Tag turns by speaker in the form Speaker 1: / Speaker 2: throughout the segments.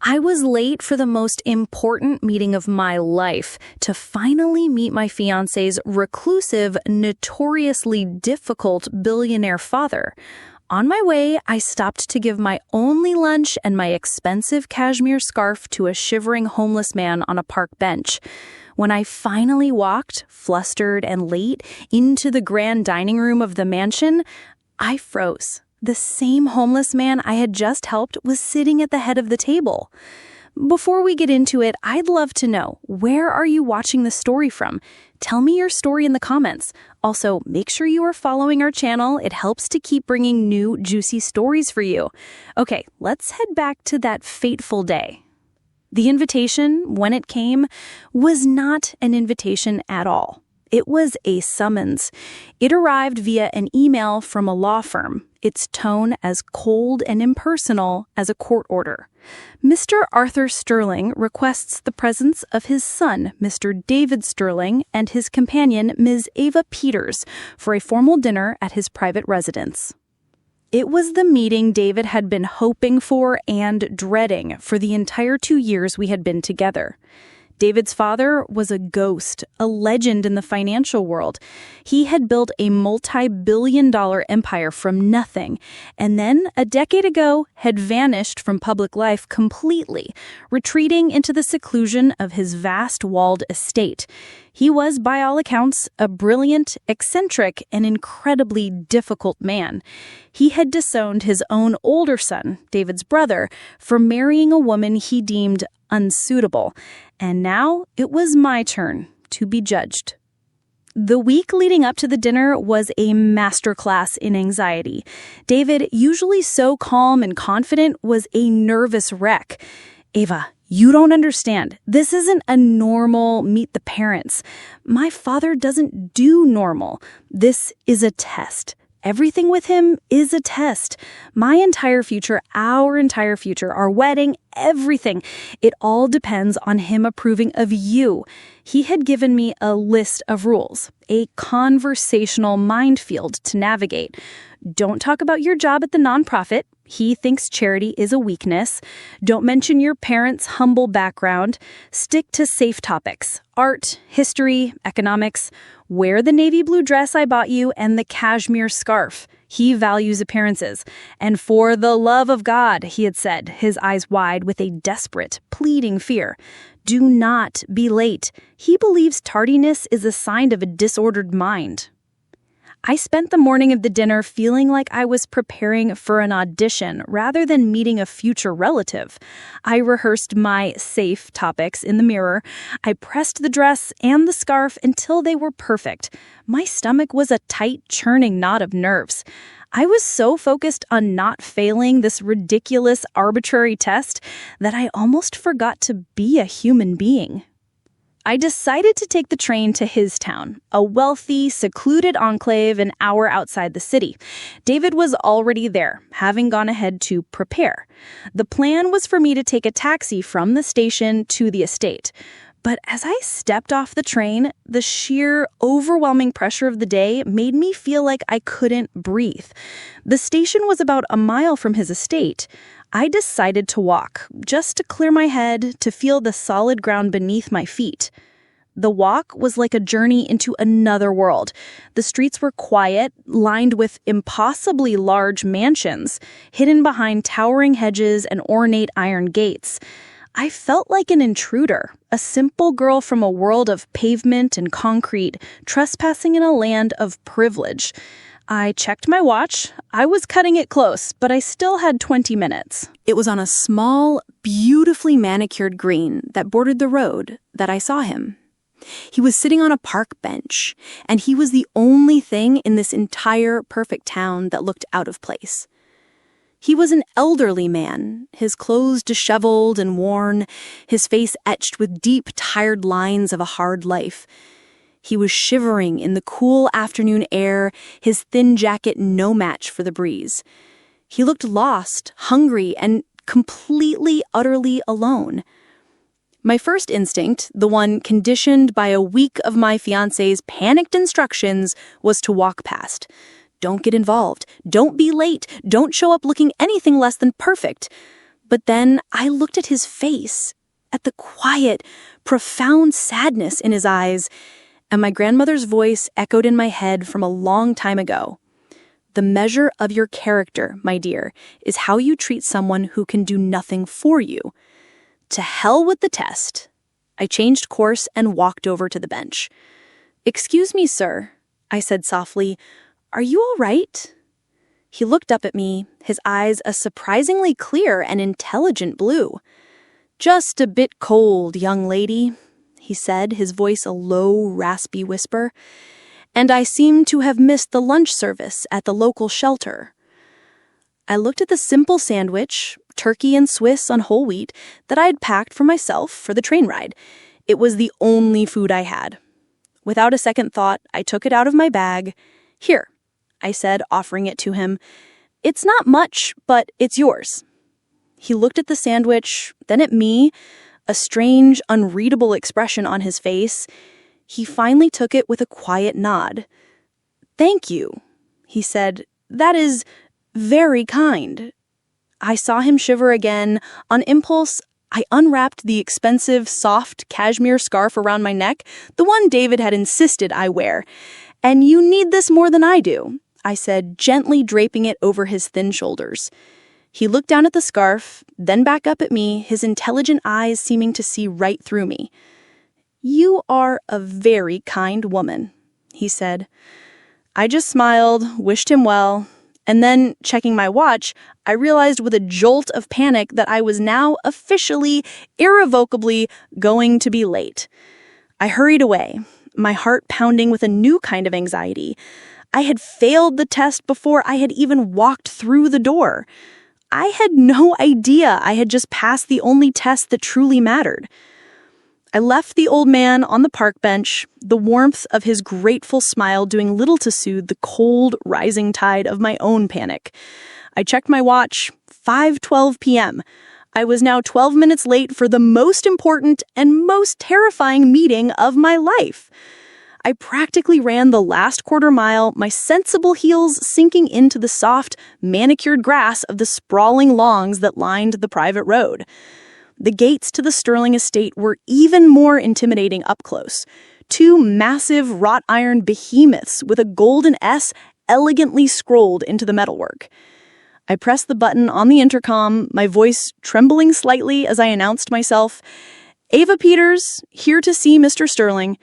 Speaker 1: I was late for the most important meeting of my life to finally meet my fiancé's reclusive, notoriously difficult billionaire father. On my way, I stopped to give my only lunch and my expensive cashmere scarf to a shivering homeless man on a park bench. When I finally walked, flustered and late, into the grand dining room of the mansion, I froze. The same homeless man I had just helped was sitting at the head of the table. Before we get into it, I'd love to know, where are you watching the story from? Tell me your story in the comments. Also, make sure you are following our channel. It helps to keep bringing new, juicy stories for you. Okay, let's head back to that fateful day. The invitation, when it came, was not an invitation at all. It was a summons. It arrived via an email from a law firm, its tone as cold and impersonal as a court order. Mr. Arthur Sterling requests the presence of his son, Mr. David Sterling, and his companion, Ms. Ava Peters, for a formal dinner at his private residence. It was the meeting David had been hoping for and dreading for the entire 2 years we had been together. David's father was a ghost, a legend in the financial world. He had built a multi-billion-dollar empire from nothing, and then, a decade ago, had vanished from public life completely, retreating into the seclusion of his vast walled estate. He was, by all accounts, a brilliant, eccentric, and incredibly difficult man. He had disowned his own older son, David's brother, for marrying a woman he deemed unsuitable, and now it was my turn to be judged. The week leading up to the dinner was a masterclass in anxiety. David, usually so calm and confident, was a nervous wreck. Ava, you don't understand. This isn't a normal meet the parents. My father doesn't do normal. This is a test. Everything with him is a test. My entire future, our entire future, our wedding, everything, it all depends on him approving of you. He had given me a list of rules, a conversational minefield to navigate. Don't talk about your job at the nonprofit. He thinks charity is a weakness. Don't mention your parents' humble background. Stick to safe topics: art, history, economics. Wear the navy blue dress I bought you and the cashmere scarf. He values appearances. And for the love of God, he had said, his eyes wide with a desperate, pleading fear, do not be late. He believes tardiness is a sign of a disordered mind. I spent the morning of the dinner feeling like I was preparing for an audition rather than meeting a future relative. I rehearsed my safe topics in the mirror. I pressed the dress and the scarf until they were perfect. My stomach was a tight, churning knot of nerves. I was so focused on not failing this ridiculous, arbitrary test that I almost forgot to be a human being. I decided to take the train to his town, a wealthy, secluded enclave an hour outside the city. David was already there, having gone ahead to prepare. The plan was for me to take a taxi from the station to the estate. But as I stepped off the train, the sheer, overwhelming pressure of the day made me feel like I couldn't breathe. The station was about a mile from his estate. I decided to walk, just to clear my head, to feel the solid ground beneath my feet. The walk was like a journey into another world. The streets were quiet, lined with impossibly large mansions, hidden behind towering hedges and ornate iron gates. I felt like an intruder, a simple girl from a world of pavement and concrete, trespassing in a land of privilege. I checked my watch. I was cutting it close, but I still had 20 minutes. It was on a small, beautifully manicured green that bordered the road that I saw him. He was sitting on a park bench, and he was the only thing in this entire perfect town that looked out of place. He was an elderly man, his clothes disheveled and worn, his face etched with deep, tired lines of a hard life. He was shivering in the cool afternoon air, his thin jacket no match for the breeze. He looked lost, hungry, and completely, utterly alone. My first instinct, the one conditioned by a week of my fiancé's panicked instructions, was to walk past. Don't get involved. Don't be late. Don't show up looking anything less than perfect. But then I looked at his face, at the quiet, profound sadness in his eyes, and my grandmother's voice echoed in my head from a long time ago. The measure of your character, my dear, is how you treat someone who can do nothing for you. To hell with the test. I changed course and walked over to the bench. "Excuse me, sir," I said softly. "Are you all right?" He looked up at me, his eyes a surprisingly clear and intelligent blue. "Just a bit cold, young lady," he said, his voice a low, raspy whisper. "And I seem to have missed the lunch service at the local shelter." I looked at the simple sandwich, turkey and Swiss on whole wheat, that I had packed for myself for the train ride. It was the only food I had. Without a second thought, I took it out of my bag. "Here," I said, offering it to him. "It's not much, but it's yours." He looked at the sandwich, then at me, a strange, unreadable expression on his face. He finally took it with a quiet nod. "Thank you," he said. "That is very kind." I saw him shiver again. On impulse, I unwrapped the expensive, soft cashmere scarf around my neck, the one David had insisted I wear. "And you need this more than I do," I said, gently draping it over his thin shoulders. He looked down at the scarf, then back up at me, his intelligent eyes seeming to see right through me. "You are a very kind woman," he said. I just smiled, wished him well, and then, checking my watch, I realized with a jolt of panic that I was now officially, irrevocably going to be late. I hurried away, my heart pounding with a new kind of anxiety. I had failed the test before I had even walked through the door. I had no idea I had just passed the only test that truly mattered. I left the old man on the park bench, the warmth of his grateful smile doing little to soothe the cold, rising tide of my own panic. I checked my watch, 5:12 p.m. I was now 12 minutes late for the most important and most terrifying meeting of my life. I practically ran the last quarter mile, my sensible heels sinking into the soft, manicured grass of the sprawling lawns that lined the private road. The gates to the Sterling estate were even more intimidating up close. Two massive wrought iron behemoths with a golden S elegantly scrolled into the metalwork. I pressed the button on the intercom, my voice trembling slightly as I announced myself. "Ava Peters, here to see Mr. Sterling."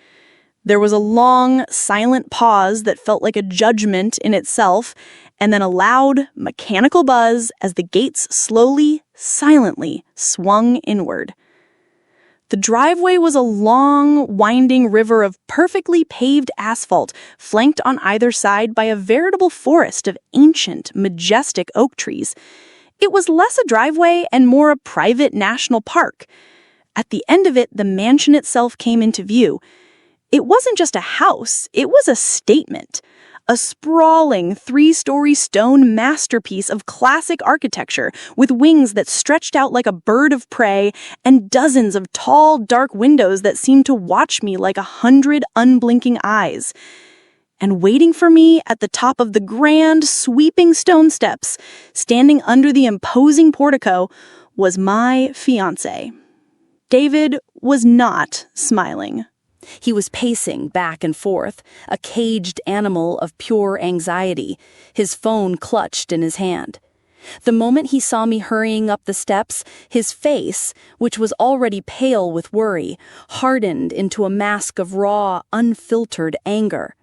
Speaker 1: There was a long, silent pause that felt like a judgment in itself, and then a loud, mechanical buzz as the gates slowly, silently swung inward. The driveway was a long, winding river of perfectly paved asphalt, flanked on either side by a veritable forest of ancient, majestic oak trees. It was less a driveway and more a private national park. At the end of it, the mansion itself came into view. It wasn't just a house, it was a statement. A sprawling 3-story stone masterpiece of classic architecture with wings that stretched out like a bird of prey and dozens of tall, dark windows that seemed to watch me like 100 unblinking eyes. And waiting for me at the top of the grand, sweeping stone steps, standing under the imposing portico, was my fiancé. David was not smiling. He was pacing back and forth, a caged animal of pure anxiety, his phone clutched in his hand. The moment he saw me hurrying up the steps, his face, which was already pale with worry, hardened into a mask of raw, unfiltered anger.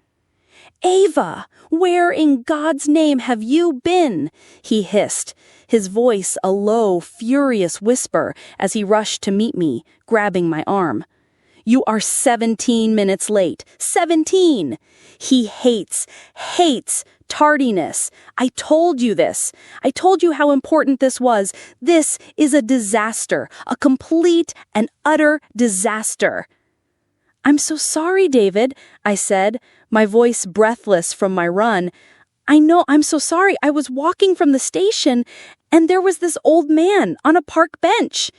Speaker 1: "Ava, where in God's name have you been?" he hissed, his voice a low, furious whisper as he rushed to meet me, grabbing my arm. "You are 17 minutes late. 17! He hates tardiness. I told you this. I told you how important this was. This is a disaster, a complete and utter disaster." "I'm so sorry, David," I said, my voice breathless from my run. "I know, I'm so sorry. I was walking from the station, and there was this old man on a park bench.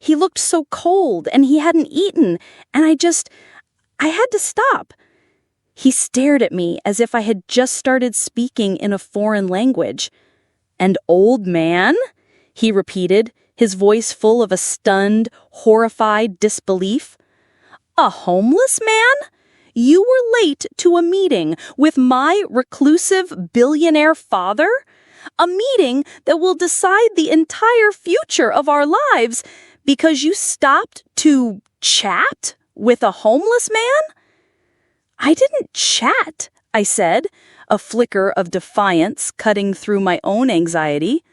Speaker 1: He looked so cold, and he hadn't eaten, and I had to stop." He stared at me as if I had just started speaking in a foreign language. "An old man?" he repeated, his voice full of a stunned, horrified disbelief. A homeless man? You were late to a meeting with my reclusive billionaire father? A meeting that will decide the entire future of our lives because you stopped to chat with a homeless man? I didn't chat, I said, a flicker of defiance cutting through my own anxiety.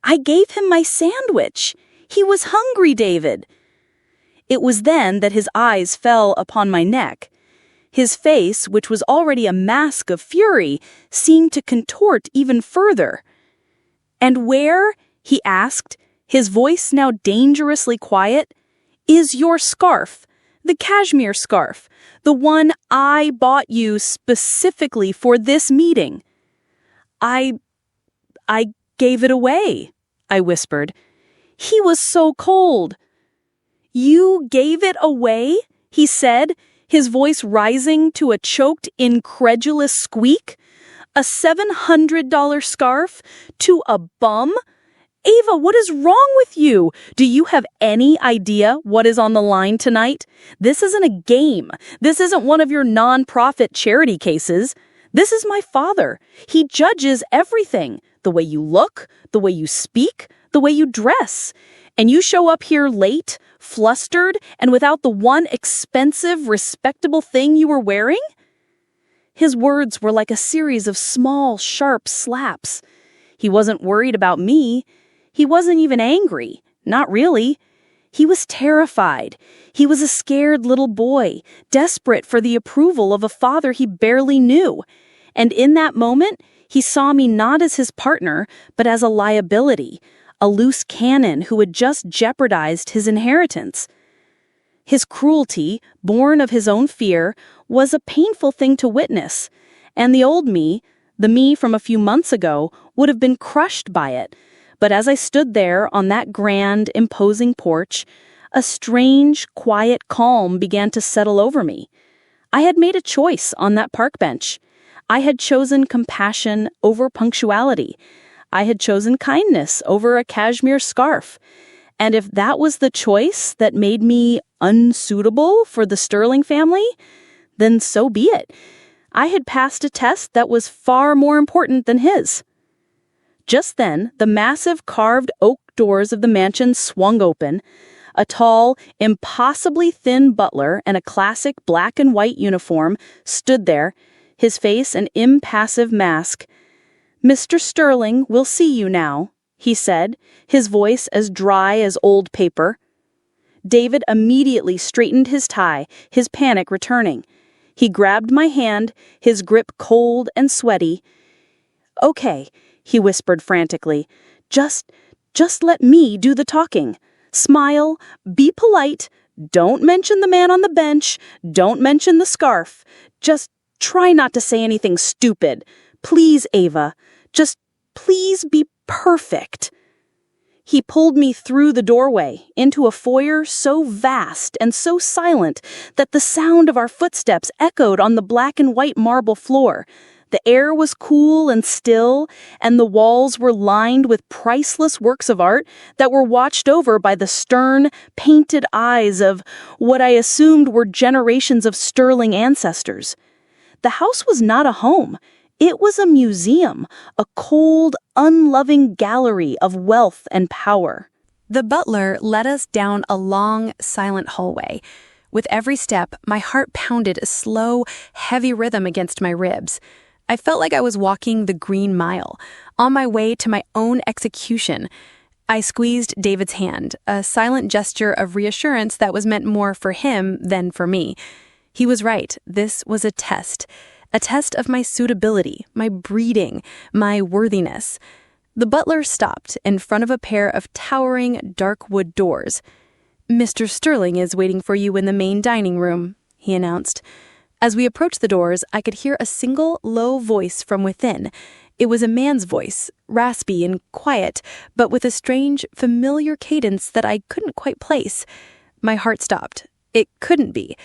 Speaker 1: I gave him my sandwich. He was hungry, David. It was then that his eyes fell upon my neck. His face, which was already a mask of fury, seemed to contort even further. "And where," he asked, his voice now dangerously quiet, "is your scarf, the cashmere scarf, the one I bought you specifically for this meeting?" I gave it away," I whispered. He was so cold. "You gave it away?" he said, his voice rising to a choked, incredulous squeak. "A $700 scarf to a bum? Ava, what is wrong with you? Do you have any idea what is on the line tonight? This isn't a game. This isn't one of your non-profit charity cases. This is my father. He judges everything. The way you look, the way you speak, the way you dress. And you show up here late, flustered, and without the one expensive, respectable thing you were wearing?" His words were like a series of small, sharp slaps. He wasn't worried about me. He wasn't even angry. Not really. He was terrified. He was a scared little boy, desperate for the approval of a father he barely knew. And in that moment, he saw me not as his partner, but as a liability, a loose cannon who had just jeopardized his inheritance. His cruelty, born of his own fear, was a painful thing to witness, and the old me, the me from a few months ago, would have been crushed by it. But as I stood there on that grand, imposing porch, a strange, quiet calm began to settle over me. I had made a choice on that park bench. I had chosen compassion over punctuality. I had chosen kindness over a cashmere scarf. And if that was the choice that made me unsuitable for the Sterling family, then so be it. I had passed a test that was far more important than his. Just then, the massive carved oak doors of the mansion swung open. A tall, impossibly thin butler in a classic black and white uniform stood there, his face an impassive mask. "Mr. Sterling will see you now," he said, his voice as dry as old paper. David immediately straightened his tie, his panic returning. He grabbed my hand, his grip cold and sweaty. "Okay," he whispered frantically. Just let me do the talking. Smile, be polite, don't mention the man on the bench, don't mention the scarf. Just try not to say anything stupid. Please, Ava, just please be perfect." He pulled me through the doorway, into a foyer so vast and so silent that the sound of our footsteps echoed on the black and white marble floor. The air was cool and still, and the walls were lined with priceless works of art that were watched over by the stern, painted eyes of what I assumed were generations of Sterling ancestors. The house was not a home. It was a museum, a cold, unloving gallery of wealth and power. The butler led us down a long, silent hallway. With every step, my heart pounded a slow, heavy rhythm against my ribs. I felt like I was walking the Green Mile, on my way to my own execution. I squeezed David's hand, a silent gesture of reassurance that was meant more for him than for me. He was right. This was a test of my suitability, my breeding, my worthiness. The butler stopped in front of a pair of towering dark wood doors. "Mr. Sterling is waiting for you in the main dining room," he announced. As we approached the doors, I could hear a single low voice from within. It was a man's voice, raspy and quiet, but with a strange, familiar cadence that I couldn't quite place. My heart stopped. It couldn't be.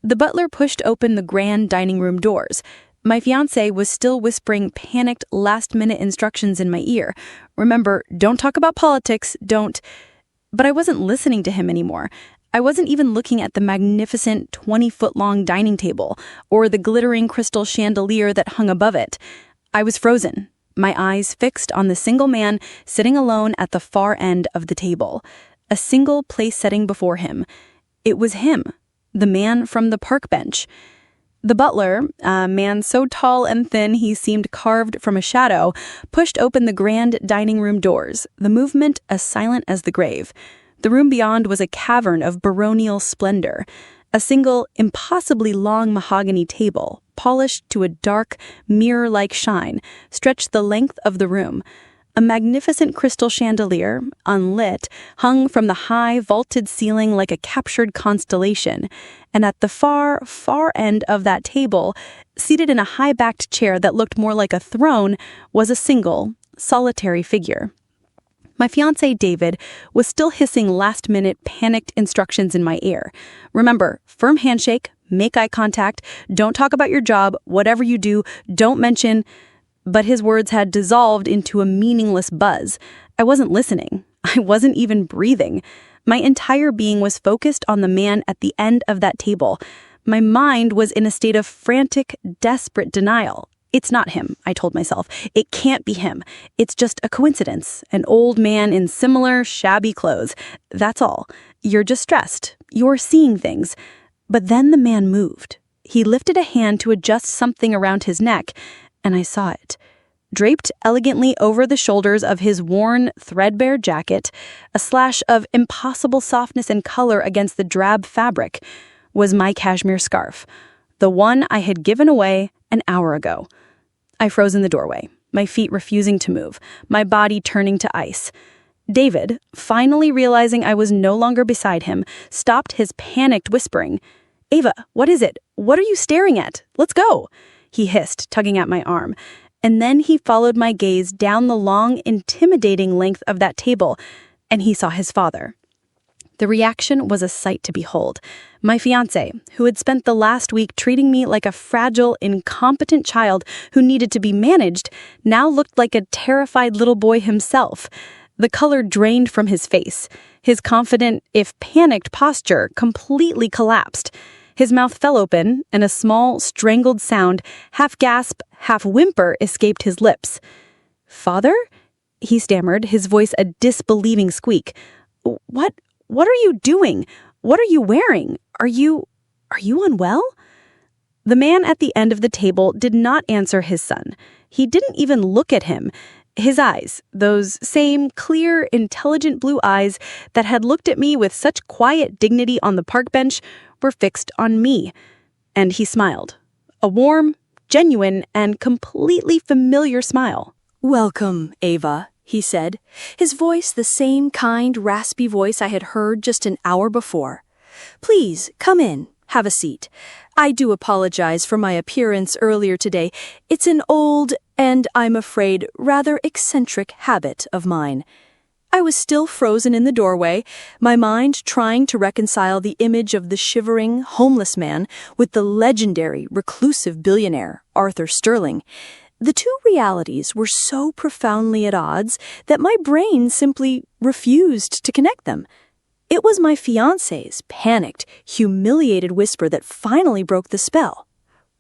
Speaker 1: The butler pushed open the grand dining room doors. My fiancé was still whispering panicked last-minute instructions in my ear. "Remember, don't talk about politics, don't..." But I wasn't listening to him anymore. I wasn't even looking at the magnificent 20-foot-long dining table or the glittering crystal chandelier that hung above it. I was frozen, my eyes fixed on the single man sitting alone at the far end of the table, a single place setting before him. It was him, the man from the park bench. The butler, a man so tall and thin he seemed carved from a shadow, pushed open the grand dining room doors, the movement as silent as the grave. The room beyond was a cavern of baronial splendor. A single, impossibly long mahogany table, polished to a dark, mirror-like shine, stretched the length of the room. A magnificent crystal chandelier, unlit, hung from the high, vaulted ceiling like a captured constellation. And at the far, far end of that table, seated in a high-backed chair that looked more like a throne, was a single, solitary figure. My fiancé, David, was still hissing last-minute, panicked instructions in my ear. Remember, firm handshake, make eye contact, don't talk about your job, whatever you do, don't mention... But his words had dissolved into a meaningless buzz. I wasn't listening. I wasn't even breathing. My entire being was focused on the man at the end of that table. My mind was in a state of frantic, desperate denial. It's not him, I told myself. It can't be him. It's just a coincidence. An old man in similar, shabby clothes. That's all. You're just stressed. You're seeing things. But then the man moved. He lifted a hand to adjust something around his neck, and I saw it. Draped elegantly over the shoulders of his worn, threadbare jacket, a slash of impossible softness and color against the drab fabric, was my cashmere scarf, the one I had given away an hour ago. I froze in the doorway, my feet refusing to move, my body turning to ice. David, finally realizing I was no longer beside him, stopped his panicked whispering. "Ava, what is it? What are you staring at? Let's go," he hissed, tugging at my arm. And then he followed my gaze down the long, intimidating length of that table, and he saw his father. The reaction was a sight to behold. My fiancé, who had spent the last week treating me like a fragile, incompetent child who needed to be managed, now looked like a terrified little boy himself. The color drained from his face. His confident, if panicked, posture completely collapsed. His mouth fell open, and a small, strangled sound, half gasp, half whimper, escaped his lips. "Father?" he stammered, his voice a disbelieving squeak. What are you doing? What are you wearing? Are you unwell?" The man at the end of the table did not answer his son. He didn't even look at him. His eyes, those same clear, intelligent blue eyes that had looked at me with such quiet dignity on the park bench, were fixed on me. And he smiled. A warm, genuine, and completely familiar smile.
Speaker 2: "Welcome, Ava," he said, his voice the same kind, raspy voice I had heard just an hour before. "Please, come in. Have a seat. I do apologize for my appearance earlier today. It's an old, and I'm afraid rather eccentric habit of mine." I was still frozen in the doorway, my mind trying to reconcile the image of the shivering, homeless man with the legendary, reclusive billionaire, Arthur Sterling. The two realities were so profoundly at odds that my brain simply refused to connect them. It was my fiancé's panicked, humiliated whisper that finally broke the spell.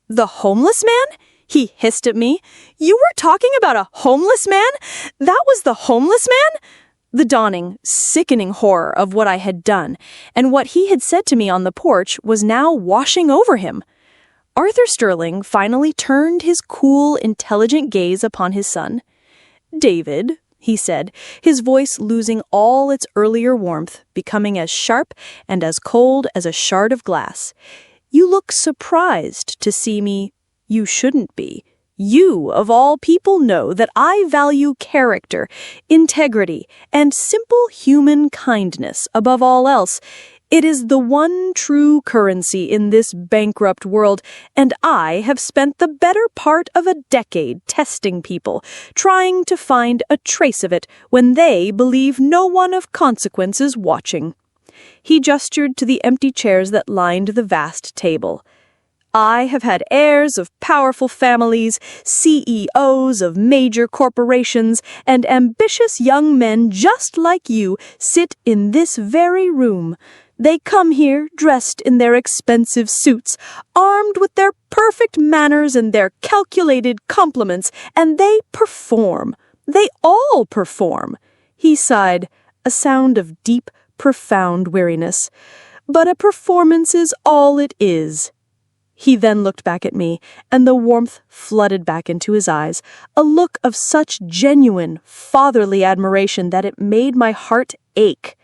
Speaker 2: "The homeless man?" he hissed at me. "You were talking about a homeless man? That was the homeless man?" The dawning, sickening horror of what I had done and what he had said to me on the porch was now washing over him. Arthur Sterling finally turned his cool, intelligent gaze upon his son. "David," he said, his voice losing all its earlier warmth, becoming as sharp and as cold as a shard of glass, "you look surprised to see me. You shouldn't be. You, of all people, know that I value character, integrity, and simple human kindness above all else. It is the one true currency in this bankrupt world, and I have spent the better part of a decade testing people, trying to find a trace of it when they believe no one of consequence is watching." He gestured to the empty chairs that lined the vast table. I have had heirs of powerful families, CEOs of major corporations, and ambitious young men just like you sit in this very room. They come here dressed in their expensive suits, armed with their perfect manners and their calculated compliments, and they perform. They all perform." He sighed, a sound of deep, profound weariness. "But a performance is all it is." He then looked back at me, and the warmth flooded back into his eyes, a look of such genuine, fatherly admiration that it made my heart ache.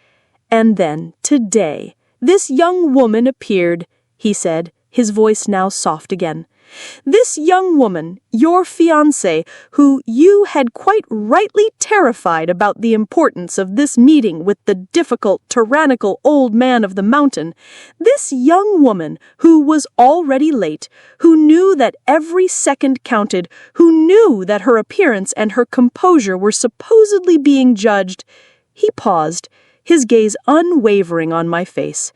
Speaker 2: "And then, today, this young woman appeared," he said, his voice now soft again. "This young woman, your fiancé, who you had quite rightly terrified about the importance of this meeting with the difficult, tyrannical old man of the mountain, this young woman who was already late, who knew that every second counted, who knew that her appearance and her composure were supposedly being judged." He paused, his gaze unwavering on my face.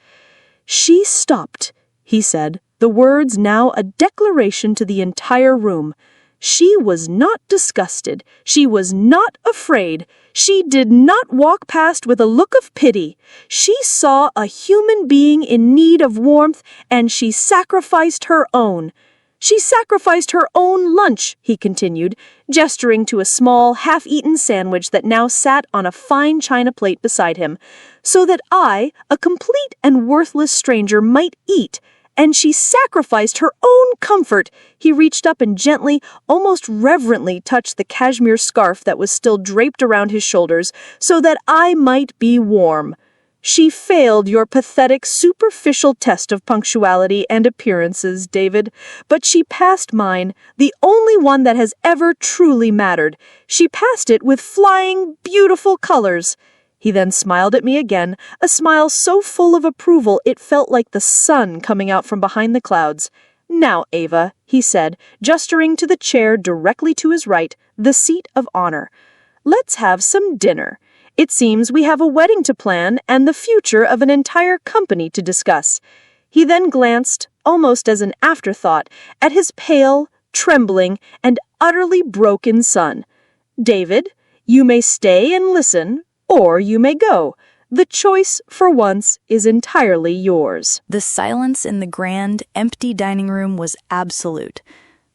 Speaker 2: "She stopped," he said, the words now a declaration to the entire room. "She was not disgusted. She was not afraid. She did not walk past with a look of pity. She saw a human being in need of warmth, and she sacrificed her own. She sacrificed her own lunch," he continued, gesturing to a small, half-eaten sandwich that now sat on a fine china plate beside him, "so that I, a complete and worthless stranger, might eat. And she sacrificed her own comfort." He reached up and gently, almost reverently, touched the cashmere scarf that was still draped around his shoulders, "so that I might be warm. She failed your pathetic, superficial test of punctuality and appearances, David, but she passed mine, the only one that has ever truly mattered. She passed it with flying, beautiful colors." He then smiled at me again, a smile so full of approval it felt like the sun coming out from behind the clouds. "Now, Ava," he said, gesturing to the chair directly to his right, the seat of honor, "let's have some dinner. It seems we have a wedding to plan and the future of an entire company to discuss." He then glanced, almost as an afterthought, at his pale, trembling, and utterly broken son. "David, you may stay and listen, or you may go. The choice, for once, is entirely yours."
Speaker 1: The silence in the grand, empty dining room was absolute.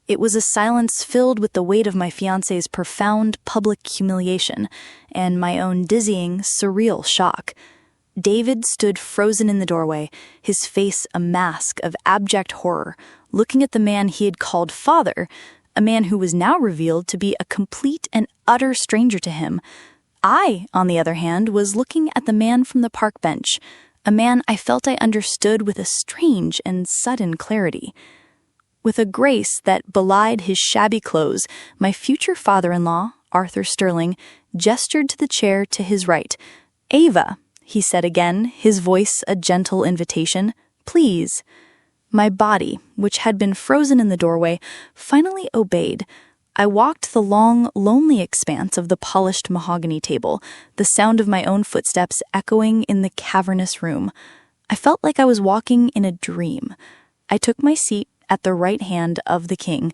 Speaker 1: It was a silence filled with the weight of my fiancé's profound public humiliation and my own dizzying, surreal shock. David stood frozen in the doorway, his face a mask of abject horror, looking at the man he had called father, a man who was now revealed to be a complete and utter stranger to him. I, on the other hand, was looking at the man from the park bench, a man I felt I understood with a strange and sudden clarity. With a grace that belied his shabby clothes, my future father-in-law, Arthur Sterling, gestured to the chair to his right. "Ava," he said again, his voice a gentle invitation, "please." My body, which had been frozen in the doorway, finally obeyed. I walked the long, lonely expanse of the polished mahogany table, the sound of my own footsteps echoing in the cavernous room. I felt like I was walking in a dream. I took my seat at the right hand of the king.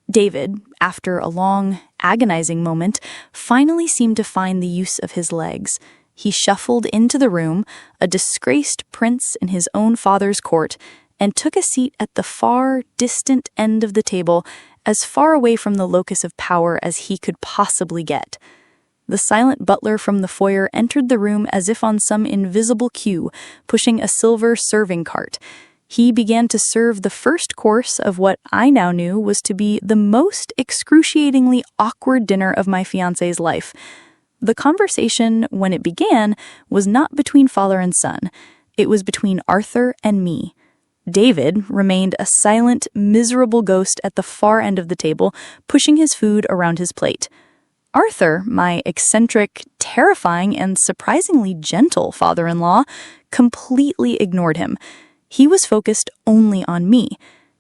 Speaker 1: David, after a long, agonizing moment, finally seemed to find the use of his legs. He shuffled into the room, a disgraced prince in his own father's court, and took a seat at the far, distant end of the table, as far away from the locus of power as he could possibly get. The silent butler from the foyer entered the room as if on some invisible cue, pushing a silver serving cart. He began to serve the first course of what I now knew was to be the most excruciatingly awkward dinner of my fiancé's life. The conversation, when it began, was not between father and son. It was between Arthur and me. David remained a silent, miserable ghost at the far end of the table, pushing his food around his plate. Arthur, my eccentric, terrifying, and surprisingly gentle father-in-law, completely ignored him. He was focused only on me.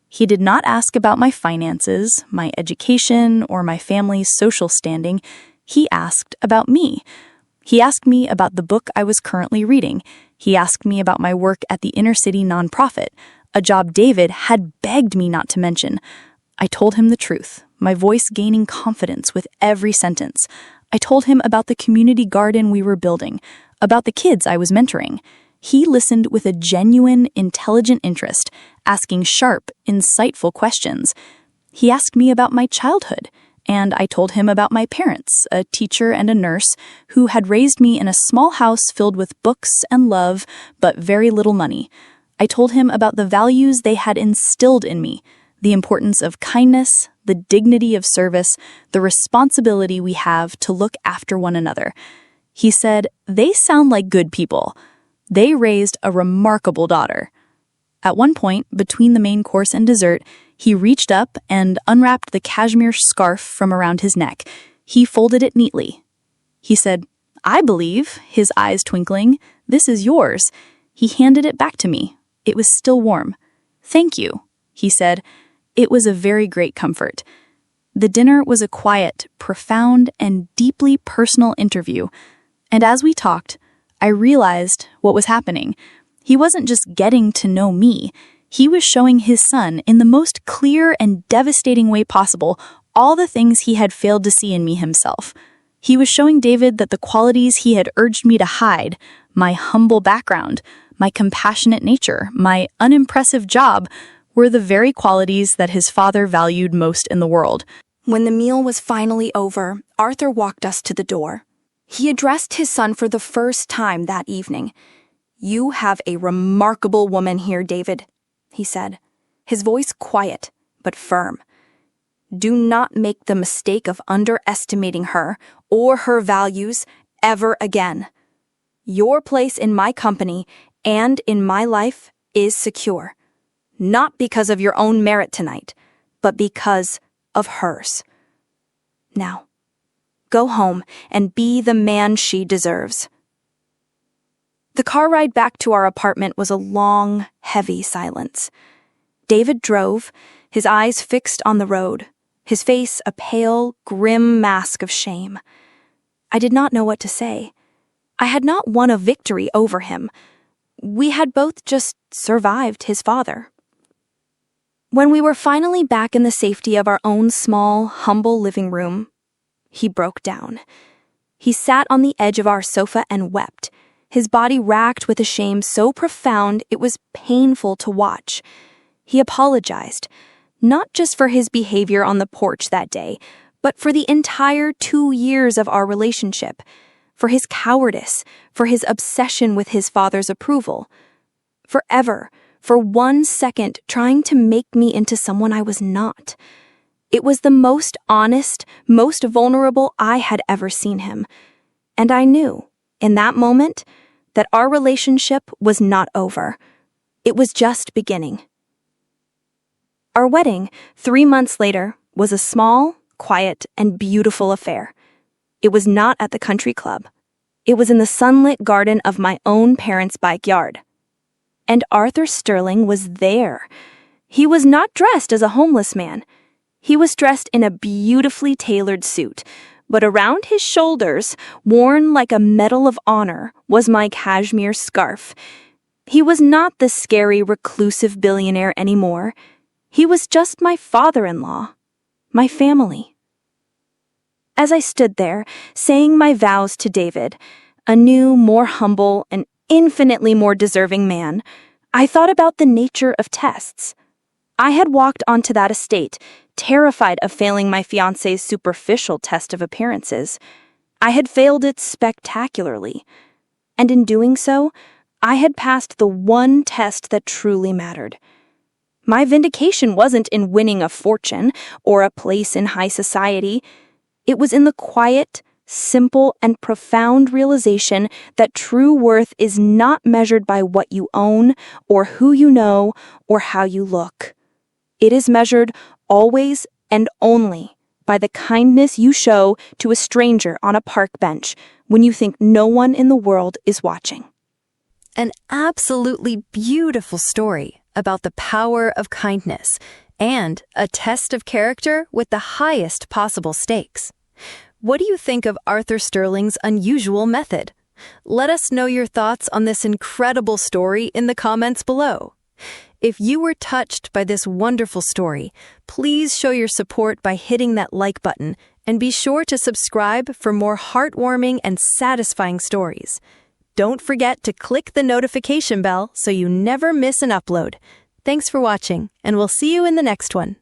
Speaker 1: He did not ask about my finances, my education, or my family's social standing. He asked about me. He asked me about the book I was currently reading. He asked me about my work at the inner-city nonprofit, a job David had begged me not to mention. I told him the truth, my voice gaining confidence with every sentence. I told him about the community garden we were building, about the kids I was mentoring. He listened with a genuine, intelligent interest, asking sharp, insightful questions. He asked me about my childhood, and I told him about my parents, a teacher and a nurse, who had raised me in a small house filled with books and love, but very little money. I told him about the values they had instilled in me, the importance of kindness, the dignity of service, the responsibility we have to look after one another. He said, "They sound like good people. They raised a remarkable daughter." At one point, between the main course and dessert, he reached up and unwrapped the cashmere scarf from around his neck. He folded it neatly. He said, "I believe," his eyes twinkling, "this is yours." He handed it back to me. It was still warm. "Thank you," he said. It was a very great comfort. The dinner was a quiet, profound, and deeply personal interview. And as we talked, I realized what was happening. He wasn't just getting to know me. He was showing his son, in the most clear and devastating way possible, all the things he had failed to see in me himself. He was showing David that the qualities he had urged me to hide, my humble background, my compassionate nature, my unimpressive job, were the very qualities that his father valued most in the world.
Speaker 2: When the meal was finally over, Arthur walked us to the door. He addressed his son for the first time that evening. "You have a remarkable woman here, David," he said, his voice quiet but firm. "Do not make the mistake of underestimating her or her values ever again. Your place in my company and in my life is secure. Not because of your own merit tonight, but because of hers. Now, go home and be the man she deserves." The car ride back to our apartment was a long, heavy silence. David drove, his eyes fixed on the road, his face a pale, grim mask of shame. I did not know what to say. I had not won a victory over him. We had both just survived his father. When we were finally back in the safety of our own small, humble living room, he broke down. He sat on the edge of our sofa and wept, his body racked with a shame so profound it was painful to watch. He apologized, not just for his behavior on the porch that day, but for the entire 2 years of our relationship, for his cowardice, for his obsession with his father's approval. Forever, for 1 second, trying to make me into someone I was not. It was the most honest, most vulnerable I had ever seen him. And I knew, in that moment, that our relationship was not over. It was just beginning. Our wedding, 3 months later, was a small, quiet, and beautiful affair. It was not at the country club. It was in the sunlit garden of my own parents' backyard. And Arthur Sterling was there. He was not dressed as a homeless man. He was dressed in a beautifully tailored suit, but around his shoulders, worn like a medal of honor, was my cashmere scarf. He was not the scary, reclusive billionaire anymore. He was just my father-in-law, my family. As I stood there, saying my vows to David, a new, more humble, and infinitely more deserving man, I thought about the nature of tests. I had walked onto that estate, terrified of failing my fiancé's superficial test of appearances. I had failed it spectacularly. And in doing so, I had passed the one test that truly mattered. My vindication wasn't in winning a fortune or a place in high society. It was in the quiet, simple, and profound realization that true worth is not measured by what you own or who you know or how you look. It is measured always and only by the kindness you show to a stranger on a park bench when you think no one in the world is watching.
Speaker 1: An absolutely beautiful story about the power of kindness and a test of character with the highest possible stakes. What do you think of Arthur Sterling's unusual method? Let us know your thoughts on this incredible story in the comments below.
Speaker 2: If you were touched by this wonderful story, please show your support by hitting that like button and be sure to subscribe for more heartwarming and satisfying stories. Don't forget to click the notification bell so you never miss an upload. Thanks for watching, and we'll see you in the next one.